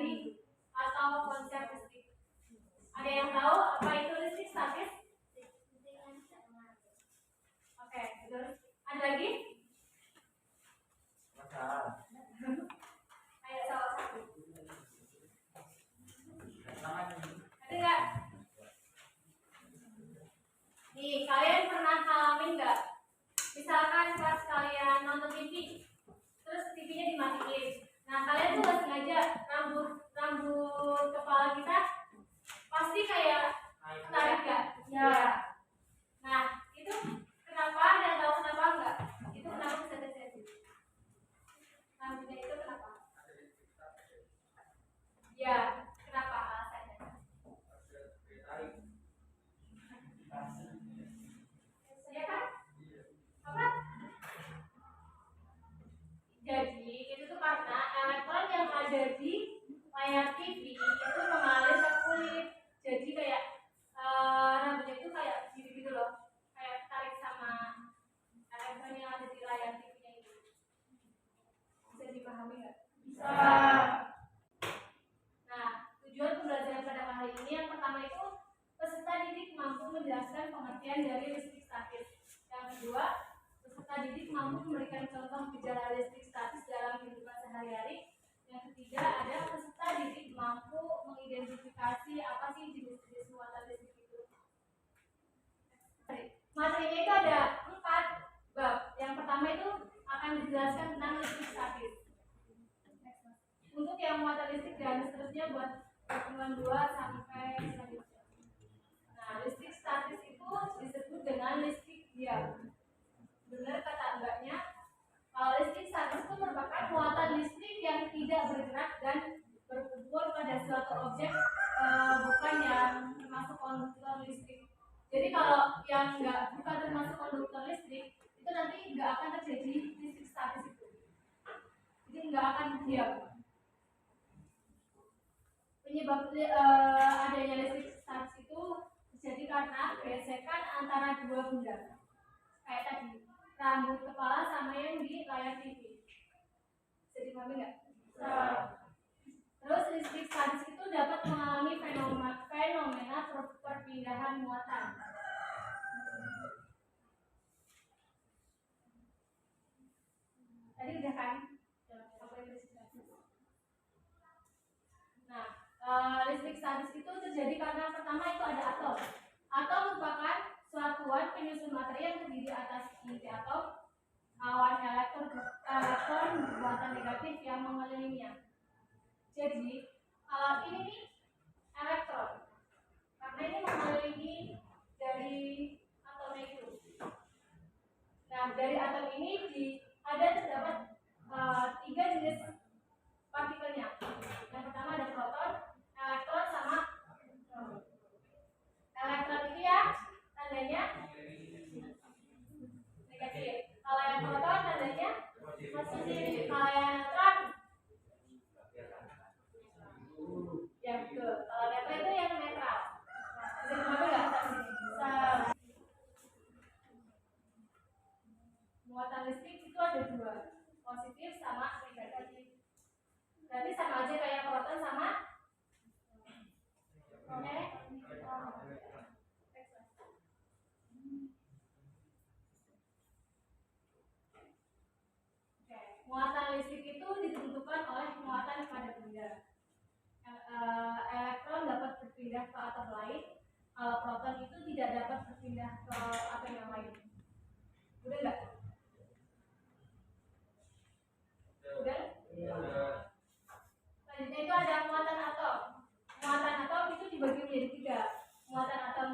dari atau konsep listrik. Ada yang tahu apa itu listrik statis? Oke, terus ada lagi? Ayo salah satu. Ada nggak? Nih, kalian pernah ngalamin nggak? Misalkan pas kalian nonton TV, terus TV-nya dimatiin. Nah, kalian tuh nggak sengaja rambut kepala kita pasti kayak tarik nggak? Ya. Nah, itu kenapa? Ada tahu kenapa nggak? Itu kenapa bisa terjadi? Rambutnya itu kenapa? Ya, kenapa alasannya? Ya kan? Apa? Jadi itu tuh karena elektron yang ada di layar TV itu mengalir ke kulit. Jadi kayak rambutnya itu kayak gitu loh, kayak tarik sama elektron yang ada di layar TV-nya itu. Bisa dipahami nggak? Bisa. Nah, tujuan pembelajaran pada kali ini yang pertama itu peserta didik mampu menjelaskan pengertian dari listrik statis. Yang kedua, peserta didik mampu memberikan contoh gejala listrik statis dalam kehidupan sehari-hari. Yang ketiga, ada peserta didik mampu mengidentifikasi apa sih jenis-jenis muatan listrik itu. Materinya itu ada 4 bab. Yang pertama itu akan dijelaskan tentang listrik statis. Untuk yang muatan listrik dan seterusnya buat pertemuan 2 sampai selanjutnya. Nah, listrik statis itu disebut dengan listrik diam. Benar kata mbaknya, kalau listrik statis itu merupakan muatan listrik yang tidak bergerak dan berkumpul pada suatu objek, bukan yang termasuk konduktor listrik. Jadi kalau yang bukan termasuk konduktor listrik, itu nanti nggak akan terjadi listrik statis itu. Jadi nggak akan diam. Penyebab adanya listrik statis itu terjadi karena gesekan antara dua benda. Kayak tadi, rambut kepala sama yang di layar TV. Jadi pahami nggak? Terus listrik statis itu dapat mengalami fenomena perpindahan muatan. Tadi udah kan? Nah, listrik statis itu terjadi karena pertama itu ada atom. Atom merupakan satuan penyusun materi yang terdiri atas inti atom, awan elektron bermuatan negatif yang mengelilinginya. Jadi alat ini nih elektron, karena ini mengelilingi dari atomnya itu. Nah, dari atom ini terdapat 3 jenis partikelnya. Yang pertama ada proton, elektron, sama neutron. Elektron itu ya tandanya negatif. Kalau yang proton tandanya positif. Kalau yang neutron ya betul. Kalau neutron itu yang netral. Bisa dimakan nggak? Bisa. Muatan listrik itu ada 2, positif sama negatif. Berarti sama aja kayak proton sama muatan listrik itu ditentukan oleh muatan pada benda. Elektron dapat berpindah ke atom lain, kalau proton itu tidak dapat berpindah ke atom yang lain. Udah nggak? Udah? Selanjutnya itu ada muatan atom. Muatan atom itu dibagi menjadi 3. Muatan atom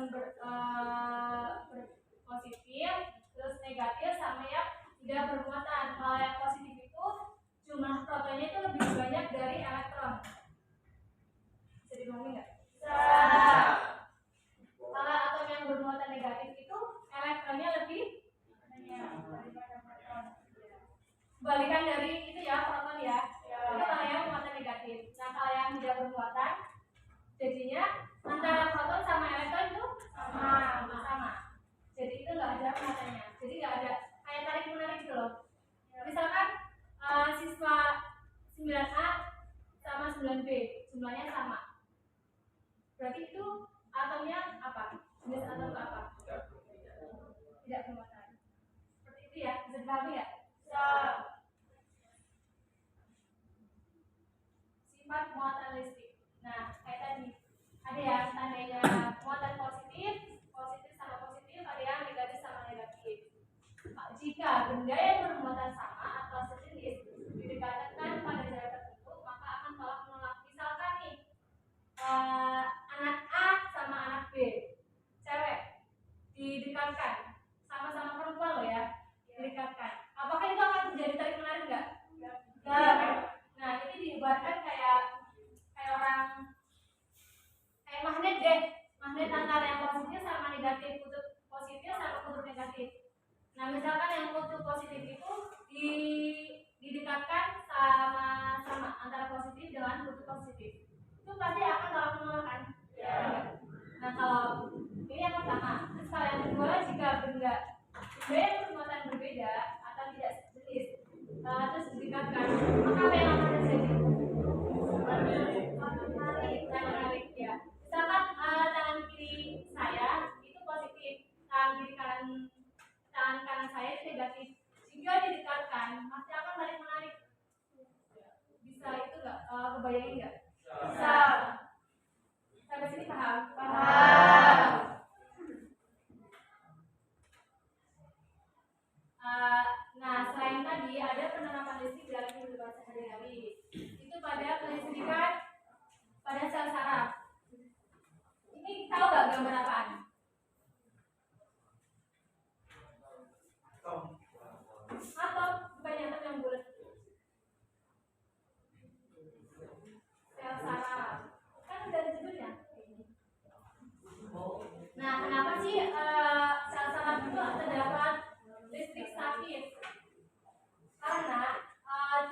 positif, terus negatif, sama yang tidak bermuatan. Kalau yang positif itu jumlah protonnya itu lebih banyak dari elektron. Bisa dipahami nggak? Bisa. Kalau atom yang bermuatan negatif itu elektronnya lebih banyak daripada proton. Kebalikan dari itu ya, proton ya. Itu kalau yang muatan negatif. Nah, kalau yang tidak bermuatan, jadinya antara jumlahnya sama. Berarti itu atomnya apa? Jenis atom apa? Tidak bermuatan. Seperti itu ya, bisa dipahami ya? Sifat muatan listrik. Nah, kayak tadi ada yang tandanya muatan positif, positif sama positif, ada yang negatif sama negatif. Jika benda yang bermuatan sama atau sejenis didekatkan pada jarak tertentu, maka akan tolak menolak. Misalkan nih, anak A sama anak B, cewek, didekatkan, sama-sama perempuan loh ya, didekatkan. Apakah itu akan terjadi tarik menarik nggak? Nah, ini diibaratkan kayak orang, kayak magnet deh, magnet antara yang positif sama negatif, kutub positif sama kutub negatif. Nah, misalkan yang kutub positif itu didekatkan sama antara positif dengan kutub positif, itu pasti akan tolak menolak kan? Nah, kalau ini yang pertama. Terus kalau yang kedua, jika benda yang bermuatan berbeda atau tidak sejenis terus didekatkan, maka apa yang akan terjadi? Menarik ya. Misalkan tangan kiri saya itu positif, tangan kanan saya itu negatif. Jika didekatkan, pasti akan saling menarik. Bisa itu nggak? Kebayangin nggak? Bisa. Sampai sini paham? Paham. Nah, selain tadi ada penerapan listrik dalam kehidupan sehari-hari. Itu pada kelistrikan pada sel saraf. Ini tahu nggak gambar apaan? Atom, bukannya atom yang bulat. Sel saraf. Kan udah disebutnya. Nah, kenapa sih sel saraf itu terdapat listrik statis? Karena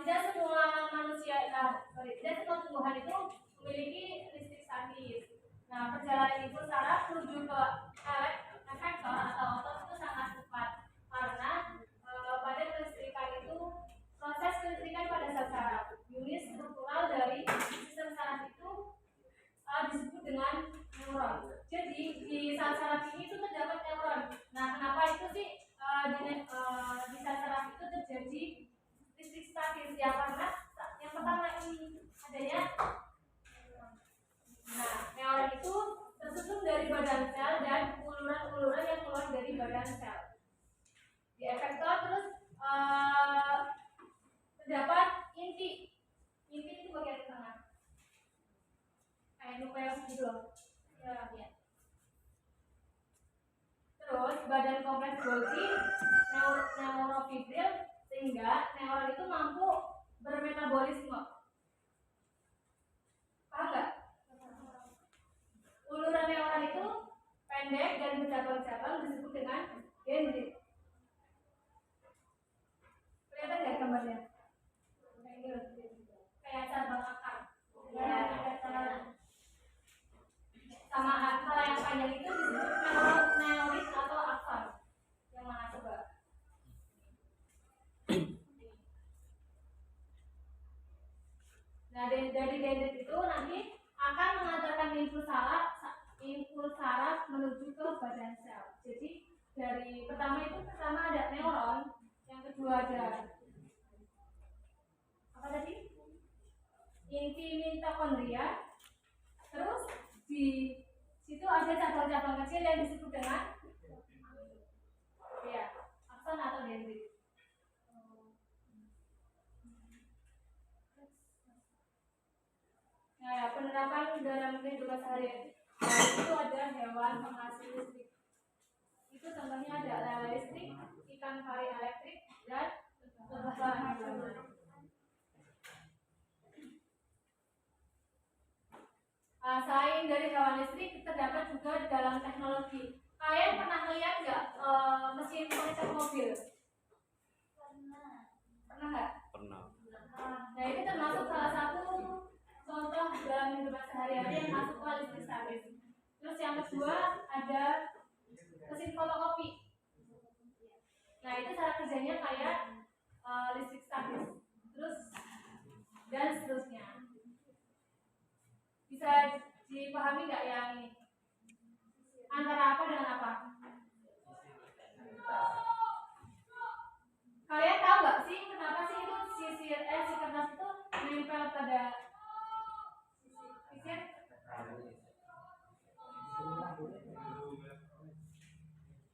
tidak semua manusia, tidak semua tumbuhan itu memiliki listrik statis. Nah, perjalanan impulus saraf menuju ke efektor atau otot itu sangat cepat karena pada kelistrikan itu, proses kelistrikan pada sel saraf, unit struktural dari sistem saraf itu disebut dengan neuron. Jadi di sel saraf ini itu terdapat neuron. Nah, kenapa itu sih di sel saraf itu terjadi listrik statis? Ya karena yang pertama ini adanya, nah, neuron itu tersusun dari badan sel dan uluran-uluran yang keluar dari badan sel. Di efektor terus terdapat inti. Inti itu bagian tengah, kayak nukleus gitu loh. Ya. Terus badan kompleks Golgi neurofibril, sehingga neuron itu mampu bermetabolisme. Paham nggak? Uluran neuron itu pendek dan bercabang-cabang disebut dengan dendrit. Kelihatan nggak gambarnya? Kayak cabang akar. Sama kalau yang panjang itu disebut neurit atau akson. Yang mana coba? Nah, dari dendrit itu nanti akan mengantarkan impuls saraf menuju ke badan sel. Jadi dari pertama ada neuron, yang kedua ada apa tadi? Inti mitokondria. Terus di situ ada cabang-cabang kecil yang disebut dengan akson atau dendrit. Nah, penerapan dalam kehidupan sehari-hari itu ada hewan penghasil listrik. Itu contohnya ada lele listrik, ikan pari elektrik, dan lebah hijau. Selain dari hewan listrik, terdapat juga dalam teknologi. Kalian pernah lihat nggak mesin pengecek mobil? Pernah nggak? Pernah. Nah, ini termasuk salah satu contoh dalam kehidupan sehari-hari yang masuk ke listrik statis. Terus yang kedua ada mesin fotokopi. Nah, itu cara kerjanya kayak listrik statis. Terus dan seterusnya. dipahami nggak yang ini? Antara apa dengan apa? Kalian tahu nggak sih kenapa sih itu si kertas itu nempel pada sisir?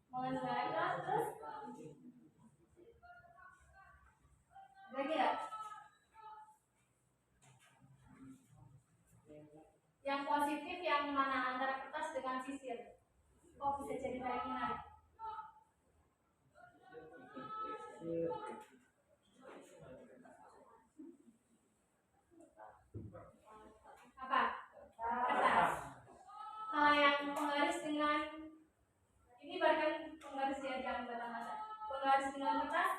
Mengenai terus lagi ya? Yang positif yang mana antara kertas dengan sisir? Kok bisa jadi tarik menarik? Apa? Kertas. Kalau yang penggaris dengan ini bahkan penggaris ya, jangan mata. Penggaris dengan kertas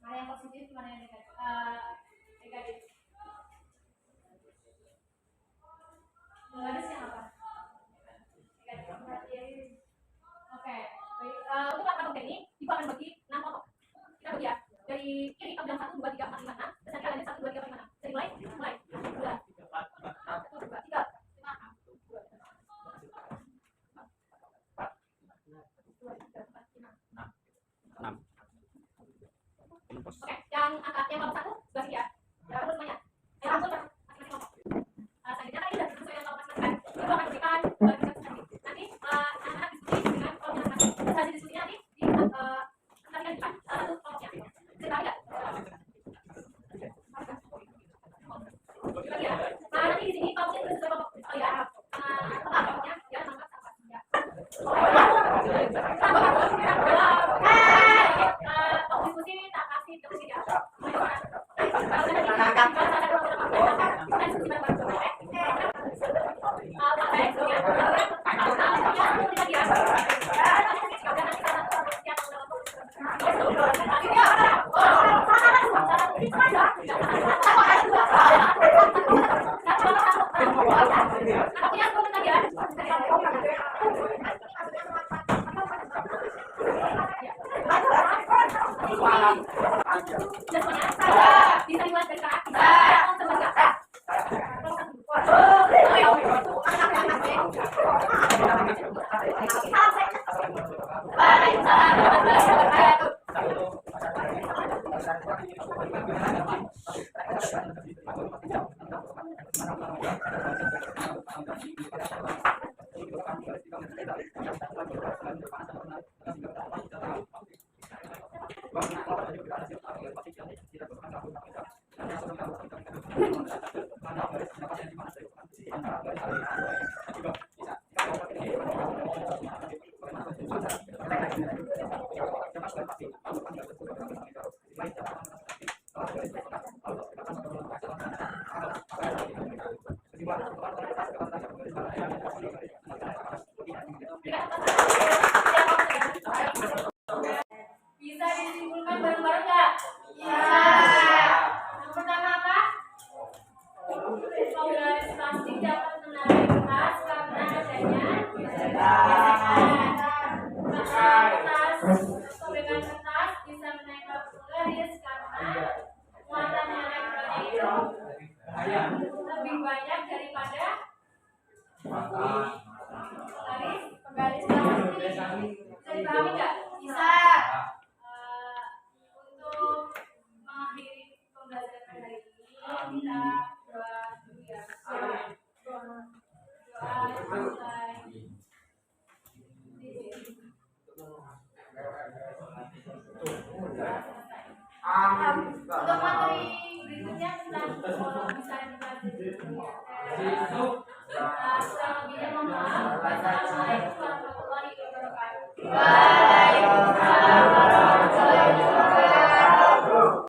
mana yang positif, mana yang negatif? Penggaris yang apa? Negatif. Oke. Untuk langkah ini ibu akan bagi 6 kelompok. Kita bagi ya dari kiri ke belakang 1, 2, 3, 4, 5, 6. Terus nanti kalian 1, 2, 3, 4, 5, 6. Jadi mulai 2, 1, 2, 3, 4, 5. Oke, yang angka yang kelompok 1 sebelah sini ya. Ya, terus semuanya. Langsung masing-masing kelompok. Selanjutnya kan ini sudah sesuai dengan kelompok masing-masing. Ibu akan berikan nanti anak-anak diskusi dengan kelompok masing-masing. Terus hasil diskusinya nanti dikembalikan di depan salah satu kelompoknya. Bisa nggak? Ya. Nanti di sini kelompoknya sudah sesuai kelompok. Oh ya, kelompoknya ya nomor 1 ya. Diskusi tak kasih terus ya. Bisa dibuat dari karat, bisa disimpulkan bareng-bareng nggak? Yang pertama apa? Penggaris plastik dapat menarik kertas karena adanya kertas dengan kertas bisa menempel penggaris karena muatan elektronnya itu lebih banyak daripada penggaris plastik. Bisa dipahami nggak? Bisa. Untuk mengakhiri pembelajaran hari ini kita doa dulu ya. Doa selesai. Untuk materi berikutnya kita bisa dipelajari.